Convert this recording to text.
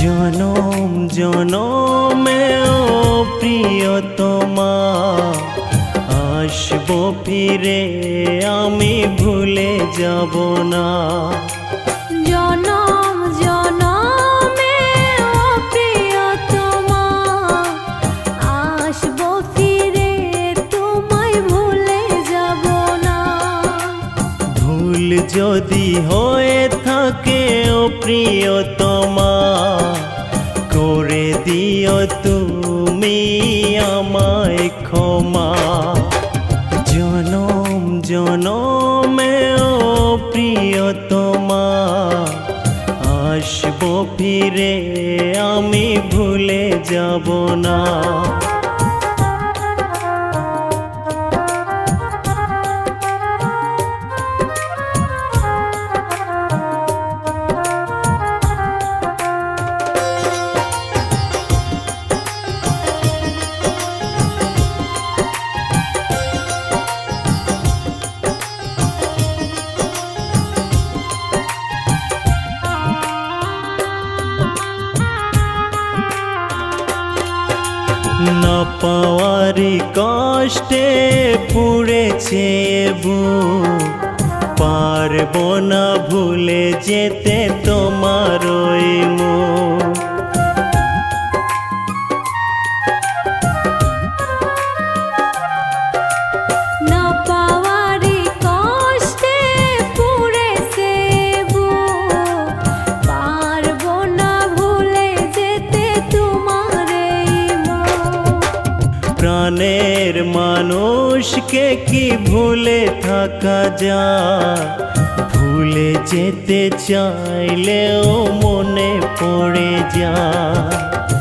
জনম জনমেও প্রিয়তমা আসবো ফিরে, আমি ভুলে যাব না। জনম জনমেও প্রিয়তমা আসবো ফিরে, তোমায় ভুলে যাব না। ভুল যদি হয়ে থাকে ও প্রিয়তমা, করে দিও তুমি আমায় ক্ষমা। জনম জনমেও প্রিয়তমা আসবো ফিরে, আমি ভুলে যাব না। না পাওয়ারি কষ্টে পুড়েছে বুক, পারবো না ভুলে যেতে তোমার ওই মুখ। না পাওয়ারি কষ্টে পুড়েছে বুক, পারবো না ভুলে যেতে তোমার এই মুখ। প্রাণের মানুষকে কি ভুলে থাকা যায়? ভুলে যেতে চাইলেও মনে পড়ে যায়।